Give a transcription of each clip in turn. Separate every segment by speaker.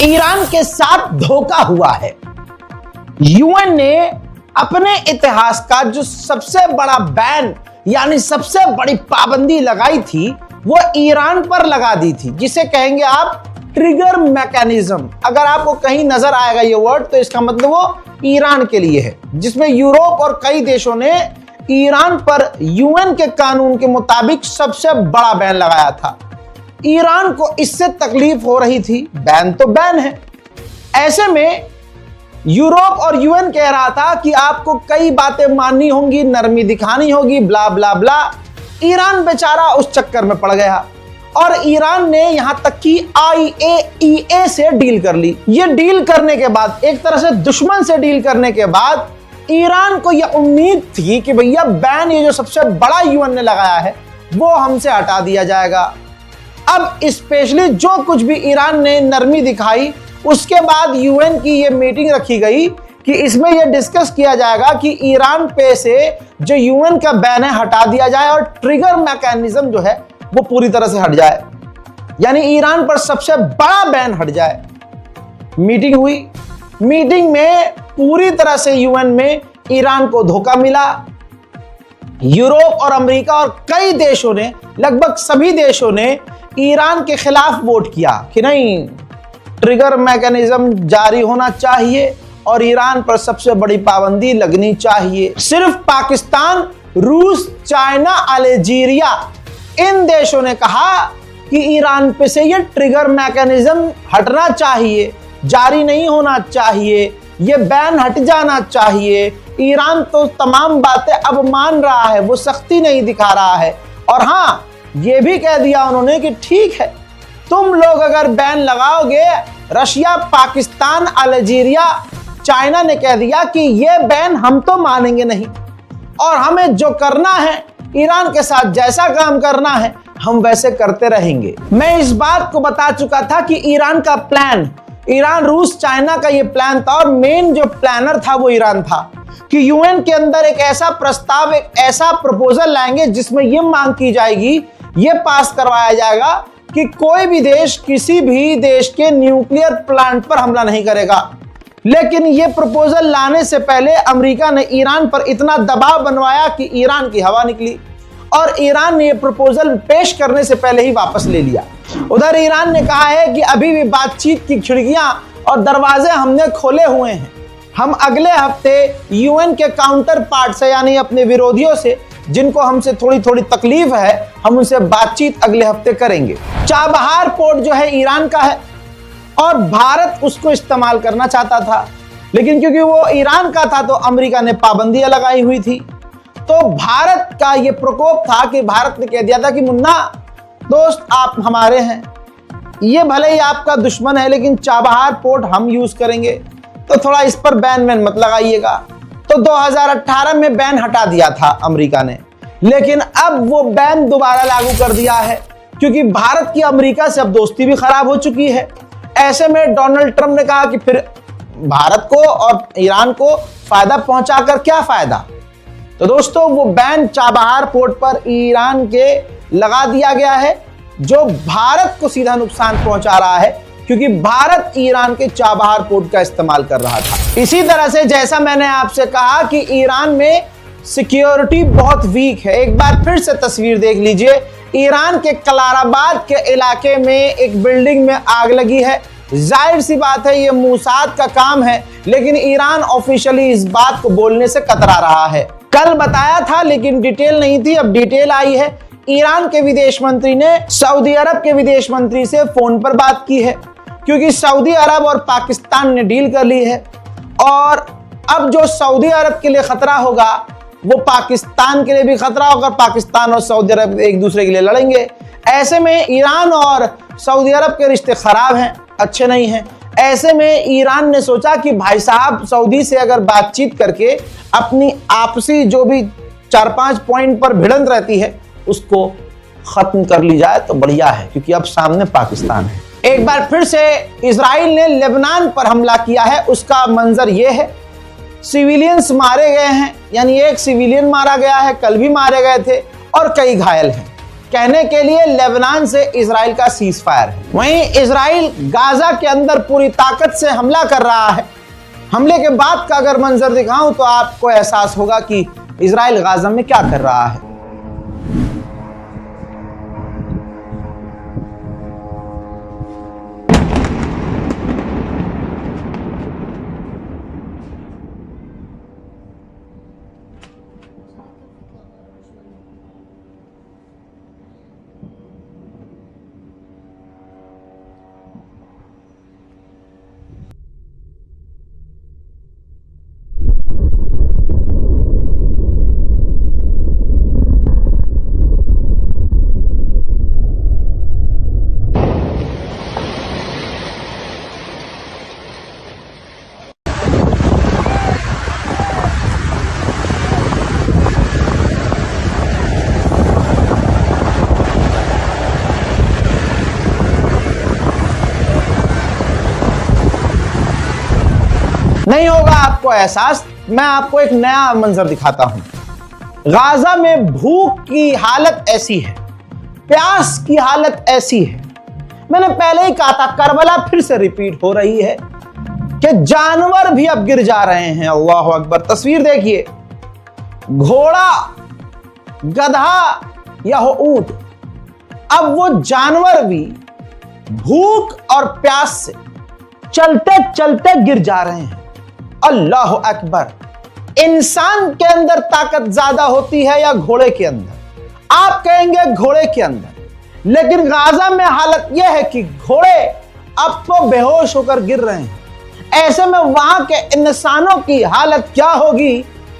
Speaker 1: Iran के साथ धोखा हुआ है। यूएन ने अपने इतिहास का जो सबसे बड़ा बैन यानी सबसे बड़ी पाबंदी लगाई थी वो ईरान पर लगा दी थी, जिसे कहेंगे आप ट्रिगर मैकेनिज्म। अगर आपको कहीं नजर आएगा ये वर्ड तो इसका मतलब वो ईरान के लिए है, जिसमें यूरोप और कई देशों ने ईरान पर यूएन के कानून के मुताबिक सबसे बड़ा बैन लगाया था। ईरान को इससे तकलीफ हो रही थी, बैन तो बैन है। ऐसे में यूरोप और यूएन कह रहा था कि आपको कई बातें माननी होंगी, नरमी दिखानी होगी, ब्ला ब्ला ब्ला। ईरान बेचारा उस चक्कर में पड़ गया और ईरान ने यहां तक कि IAEA से डील कर ली। ये डील करने के बाद, एक तरह से दुश्मन से डील करने के बाद, ईरान को यह उम्मीद थी कि भैया बैन ये जो सबसे बड़ा यूएन ने लगाया है वो हमसे हटा दिया जाएगा। अब स्पेशली जो कुछ भी ईरान ने नरमी दिखाई, उसके बाद यूएन की ये मीटिंग रखी गई कि इसमें यह डिस्कस किया जाएगा कि ईरान पे से जो यूएन का बैन है हटा दिया जाए और ट्रिगर मैकेनिज्म जो है वो पूरी तरह से हट जाए, यानी ईरान पर सबसे बड़ा बैन हट जाए। मीटिंग हुई। मीटिंग में पूरी तरह से यूएन में ईरान को धोखा मिला। यूरोप और अमेरिका और कई देशों ने, लगभग सभी देशों ने ईरान के खिलाफ वोट किया कि नहीं, ट्रिगर मैकेनिज्म जारी होना चाहिए और ईरान पर सबसे बड़ी पाबंदी लगनी चाहिए। सिर्फ पाकिस्तान, रूस, चाइना, अल्जीरिया, इन देशों ने कहा कि ईरान पे से ये ट्रिगर मैकेनिज्म हटना चाहिए, जारी नहीं होना चाहिए, ये बैन हट जाना चाहिए। ईरान तो तमाम बातें अब मान रहा है, वो सख्ती नहीं दिखा रहा है। और हाँ, ये भी कह दिया उन्होंने कि ठीक है, तुम लोग अगर बैन लगाओगे, रशिया, पाकिस्तान, अल्जीरिया, चाइना ने कह दिया कि ये बैन हम तो मानेंगे नहीं और हमें जो करना है, ईरान के साथ जैसा काम करना है, हम वैसे करते रहेंगे। मैं इस बात को बता चुका था कि ईरान का प्लान, ईरान, रूस, चाइना का ये प्लान था और मेन जो प्लानर था वो ईरान था कि यूएन के अंदर एक ऐसा प्रस्ताव, एक ऐसा प्रपोजल लाएंगे जिसमें ये मांग की जाएगी, ये पास करवाया जाएगा कि कोई भी देश किसी भी देश के न्यूक्लियर प्लांट पर हमला नहीं करेगा। लेकिन ये प्रपोजल लाने से पहले अमेरिका ने ईरान पर इतना दबाव बनवाया कि ईरान की हवा निकली और ईरान ने ये प्रपोजल पेश करने से पहले ही वापस ले लिया। उधर ईरान ने कहा है कि अभी भी बातचीत की खिड़कियां और दरवाजे हमने खोले हुए हैं। हम अगले हफ्ते यूएन के काउंटर पार्ट से, यानी अपने विरोधियों से, जिनको हमसे थोड़ी थोड़ी तकलीफ है, हम उनसे बातचीत अगले हफ्ते करेंगे। चाबहार पोर्ट जो है ईरान का है और भारत उसको इस्तेमाल करना चाहता था, लेकिन क्योंकि वो ईरान का था तो अमेरिका ने पाबंदियां लगाई हुई थी। तो भारत का ये प्रकोप था कि भारत ने कह दिया था कि मुन्ना दोस्त, आप हमारे हैं, ये भले ही आपका दुश्मन है लेकिन चाबहार पोर्ट हम यूज करेंगे, तो थोड़ा इस पर बैन मत लगाइएगा। तो 2018 में बैन हटा दिया था अमेरिका ने, लेकिन अब वो बैन दोबारा लागू कर दिया है क्योंकि भारत की अमेरिका से अब दोस्ती भी खराब हो चुकी है। ऐसे में डोनाल्ड ट्रंप ने कहा कि फिर भारत को और ईरान को फायदा पहुंचाकर क्या फायदा। तो दोस्तों, वो बैन चाबहार पोर्ट पर ईरान के लगा दिया गया है, जो भारत को सीधा नुकसान पहुंचा रहा है क्योंकि भारत ईरान के चाबहार पोर्ट का इस्तेमाल कर रहा था। इसी तरह से जैसा मैंने आपसे कहा कि ईरान में सिक्योरिटी बहुत वीक है, एक बार फिर से तस्वीर देख लीजिए। ईरान के कलाराबाद के इलाके में एक बिल्डिंग में आग लगी है। जाहिर सी बात है ये मूसाद का काम है, लेकिन ईरान ऑफिशियली इस बात को बोलने से कतरा रहा है। कल बताया था लेकिन डिटेल नहीं थी, अब डिटेल आई है। ईरान के विदेश मंत्री ने सऊदी अरब के विदेश मंत्री से फोन पर बात की है क्योंकि सऊदी अरब और पाकिस्तान ने डील कर ली है और अब जो सऊदी अरब के लिए खतरा होगा वो पाकिस्तान के लिए भी खतरा होगा। पाकिस्तान और सऊदी अरब एक दूसरे के लिए लड़ेंगे। ऐसे में ईरान और सऊदी अरब के रिश्ते खराब हैं, अच्छे नहीं हैं। ऐसे में ईरान ने सोचा कि भाई साहब, सऊदी से अगर बातचीत करके अपनी आपसी जो भी 4-5 पॉइंट पर भिड़ंत रहती है उसको खत्म कर ली जाए तो बढ़िया है, क्योंकि अब सामने पाकिस्तान है। एक बार फिर से इजराइल ने लेबनान पर हमला किया है। उसका मंजर यह है, सिविलियंस मारे गए हैं, यानी एक सिविलियन मारा गया है, कल भी मारे गए थे और कई घायल हैं। कहने के लिए लेबनान से इजराइल का सीज फायर है। वहीं इजराइल गाजा के अंदर पूरी ताकत से हमला कर रहा है। हमले के बाद का अगर मंजर दिखाऊं तो आपको एहसास होगा कि इजराइल गाजा में क्या कर रहा है। नहीं होगा आपको एहसास। मैं आपको एक नया मंजर दिखाता हूं। गाजा में भूख की हालत ऐसी है, प्यास की हालत ऐसी है। मैंने पहले ही कहा था, करबला फिर से रिपीट हो रही है कि जानवर भी अब गिर जा रहे हैं। अल्लाह अकबर। तस्वीर देखिए, घोड़ा, गधा या हो ऊंट, अब वो जानवर भी भूख और प्यास से चलते चलते गिर जा रहे हैं। अल्लाह अकबर। इंसान के अंदर ताकत ज्यादा होती है या घोड़े के अंदर? आप कहेंगे घोड़े के अंदर, लेकिन गाजा में हालत यह है कि घोड़े अब तो बेहोश होकर गिर रहे हैं। ऐसे में वहां के इंसानों की हालत क्या होगी?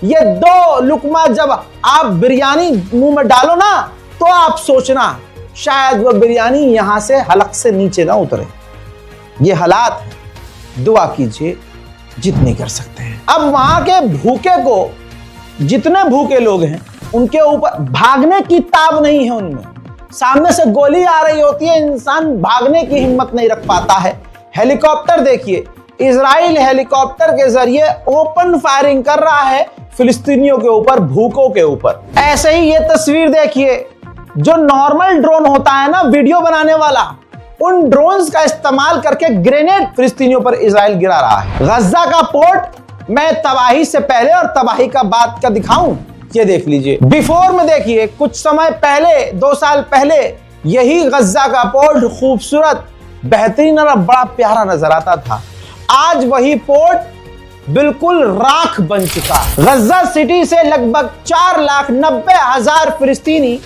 Speaker 1: ये 2 लुकमा जब आप बिरयानी मुंह में डालो ना, तो आप सोचना शायद वह बिरयानी यहां से हलक से नीचे ना उतरे। ये हालात है। दुआ कीजिए जितनी कर सकते हैं। अब वहां के भूखे को, जितने भूखे लोग हैं, उनके ऊपर भागने की ताब नहीं है। उनमें सामने से गोली आ रही होती है, इंसान भागने की हिम्मत नहीं रख पाता है। हेलीकॉप्टर देखिए, इजराइल हेलीकॉप्टर के जरिए ओपन फायरिंग कर रहा है फिलिस्तीनियों के ऊपर, भूखों के ऊपर। ऐसे ही ये तस्वीर देखिए, जो नॉर्मल ड्रोन होता है ना वीडियो बनाने वाला, उन ड्रोन्स का इस्तेमाल करके ग्रेनेड फिलिस्तीनियों पर इजराइल गिरा रहा है। गज्जा का पोर्ट मैं तबाही से पहले और तबाही का बाद का दिखाऊं, ये देख लीजिए। बिफोर में देखिए, कुछ समय पहले, 2 साल पहले यही गज्जा का पोर्ट खूबसूरत, बेहतरीन और बड़ा प्यारा नजर आता था। आज वही पोर्ट बिल्कुल राख बन चुका है। गज्जा सिटी से लगभग 4,90,000 फिलिस्तीनी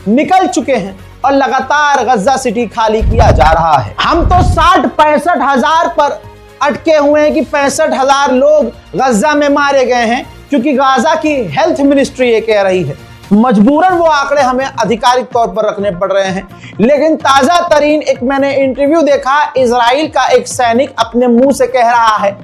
Speaker 1: निकल चुके हैं और लगातार गज्जा सिटी खाली किया जा रहा है। हम तो 60-65 हजार पर अटके हुए हैं कि 65 हजार लोग गज्जा में मारे गए हैं, क्योंकि गाजा की हेल्थ मिनिस्ट्री ये कह रही है। मजबूरन वो आंकड़े हमें आधिकारिक तौर पर रखने पड़ रहे हैं। लेकिन ताजा तरीन एक मैंने इंटरव्यू देखा, इजराइल का एक सैनिक अपने मुंह से कह रहा है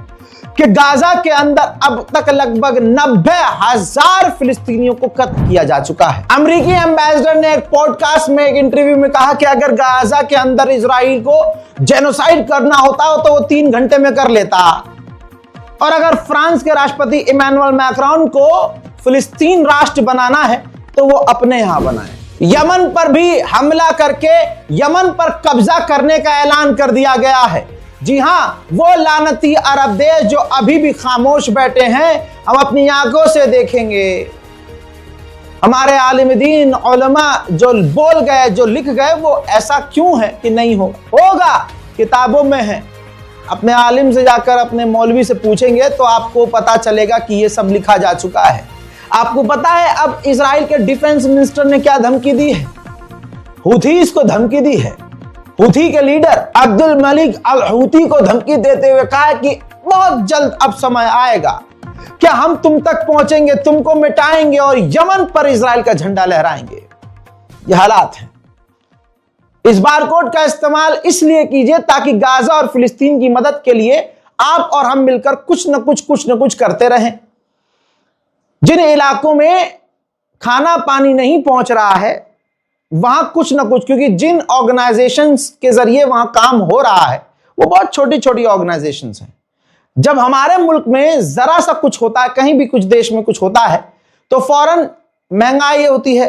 Speaker 1: कि गाजा के अंदर अब तक लगभग 90,000 फिलिस्तीनियों को कत्ल किया जा चुका है। अमेरिकी एम्बेसडर ने एक पॉडकास्ट में, एक इंटरव्यू में कहा कि अगर गाजा के अंदर इजराइल को जेनोसाइड करना होता तो वो 3 घंटे में कर लेता। और अगर फ्रांस के राष्ट्रपति इमैनुअल मैक्रोन को फिलिस्तीन राष्ट्र बनाना है तो वो अपने यहां बनाए। यमन पर भी हमला करके यमन पर कब्जा करने का ऐलान कर दिया गया है। जी हां, वो लानती अरब देश जो अभी भी खामोश बैठे हैं, हम अपनी आंखों से देखेंगे। हमारे आलिम दीन उलमा जो बोल गए, जो लिख गए, वो ऐसा क्यों है कि नहीं होगा, किताबों में है। अपने आलिम से जाकर, अपने मौलवी से पूछेंगे तो आपको पता चलेगा कि ये सब लिखा जा चुका है। आपको पता है अब इजराइल के डिफेंस मिनिस्टर ने क्या धमकी दी है? हुथीस को धमकी दी है। हुथी के लीडर अब्दुल मलिक अल हुथी को धमकी देते हुए कहा है कि बहुत जल्द अब समय आएगा क्या हम तुम तक पहुंचेंगे, तुमको मिटाएंगे और यमन पर इजराइल का झंडा लहराएंगे। ये हालात हैं। इस बारकोड का इस्तेमाल इसलिए कीजिए ताकि गाजा और फिलिस्तीन की मदद के लिए आप और हम मिलकर कुछ न कुछ करते रहें। जिन इलाकों में खाना पानी नहीं पहुंच रहा है, वहां कुछ न कुछ, क्योंकि जिन ऑर्गेनाइजेशंस के जरिए वहां काम हो रहा है वो बहुत छोटी छोटी ऑर्गेनाइजेशंस हैं। जब हमारे मुल्क में जरा सा कुछ होता है, कहीं भी कुछ देश में कुछ होता है, तो फौरन महंगाई होती है,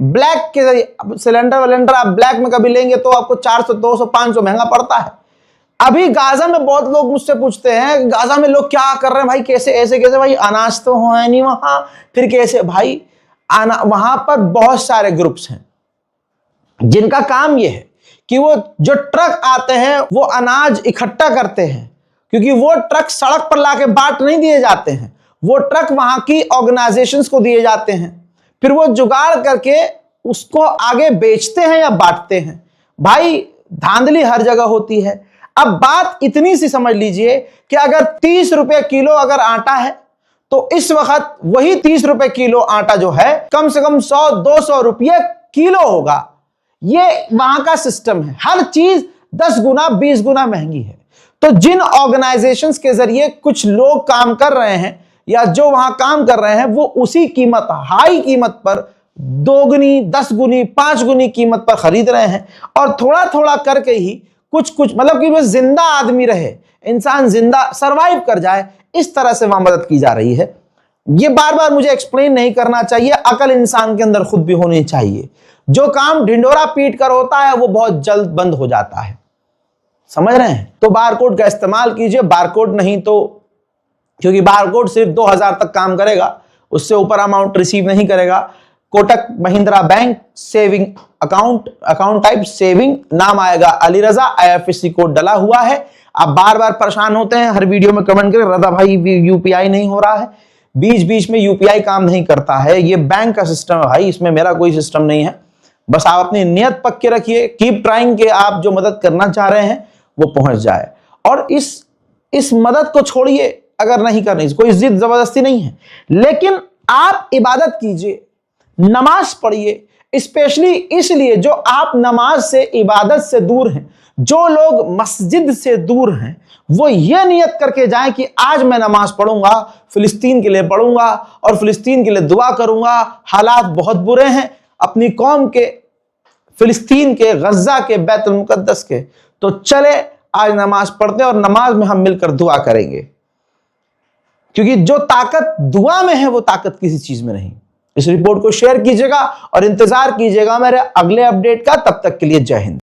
Speaker 1: ब्लैक के जरिए सिलेंडर आप ब्लैक में कभी लेंगे तो आपको 400 200 500 महंगा पड़ता है। अभी गाजा में बहुत लोग मुझसे पूछते हैं गाजा में लोग क्या कर रहे हैं भाई, कैसे ऐसे कैसे भाई, अनाज तो है नहीं वहां, फिर कैसे भाई वहां पर बहुत सारे ग्रुप्स हैं जिनका काम यह है कि वो जो ट्रक आते हैं वो अनाज इकट्ठा करते हैं, क्योंकि वो ट्रक सड़क पर लाके बांट नहीं दिए जाते हैं, वो ट्रक वहां की ऑर्गेनाइजेशंस को दिए जाते हैं, फिर वो जुगाड़ करके उसको आगे बेचते हैं या बांटते हैं। भाई धांधली हर जगह होती है। अब बात इतनी सी समझ लीजिए कि अगर 30 रुपए किलो अगर आटा है तो इस वक्त वही 30 रुपए किलो आटा जो है कम से कम 100-200 रुपये किलो होगा। ये वहां का सिस्टम है, हर चीज 10 गुना 20 गुना महंगी है। तो जिन ऑर्गेनाइजेशंस के जरिए कुछ लोग काम कर रहे हैं या जो वहां काम कर रहे हैं वो उसी कीमत, हाई कीमत पर 2 गुनी 10 गुनी 5 गुनी कीमत पर खरीद रहे हैं और थोड़ा थोड़ा करके ही कुछ मतलब कि वो जिंदा आदमी रहे, इंसान जिंदा सरवाइव कर जाए, इस तरह से वहां मदद की जा रही है। ये बार बार मुझे एक्सप्लेन नहीं करना चाहिए, अकल इंसान के अंदर खुद भी होनी चाहिए। जो काम ढिंडोरा पीट कर होता है वो बहुत जल्द बंद हो जाता है, समझ रहे हैं? तो बारकोड का इस्तेमाल कीजिए, बारकोड नहीं तो, क्योंकि बारकोड सिर्फ 2000 तक काम करेगा, उससे ऊपर अमाउंट रिसीव नहीं करेगा। Kotak Mahindra bank saving account type saving, नाम आएगा अली रजा, IFSC कोड डला हुआ है। आप बार बार परेशान होते हैं, हर वीडियो में कमेंट करें रजा भाई UPI नहीं हो रहा है, बीच बीच में UPI काम नहीं करता है, ये बैंक का सिस्टम है भाई, इसमें मेरा कोई सिस्टम नहीं है। बस आप अपनी नियत पक्के रखिए, कीप ट्राइंग के आप जो मदद करना चाह रहे हैं वो पहुंच जाए। और इस मदद को छोड़िए, अगर नहीं करनी, कोई जिद जबरदस्ती नहीं है, लेकिन आप इबादत कीजिए, नमाज पढ़िए, स्पेशली इसलिए जो आप नमाज से इबादत से दूर हैं, जो लोग मस्जिद से दूर हैं, वो ये नियत करके जाएं कि आज मैं नमाज पढ़ूंगा, फिलिस्तीन के लिए पढ़ूंगा और फिलिस्तीन के लिए दुआ करूंगा। हालात बहुत बुरे हैं अपनी कौम के, फिलिस्तीन के, गज्जा के, बैतुल मुकद्दस के। तो चले आज नमाज पढ़ते हैं और नमाज में हम मिलकर दुआ करेंगे, क्योंकि जो ताकत दुआ में है वो ताकत किसी चीज में नहीं। इस रिपोर्ट को शेयर कीजिएगा और इंतजार कीजिएगा मेरे अगले अपडेट का। तब तक के लिए जय हिंद।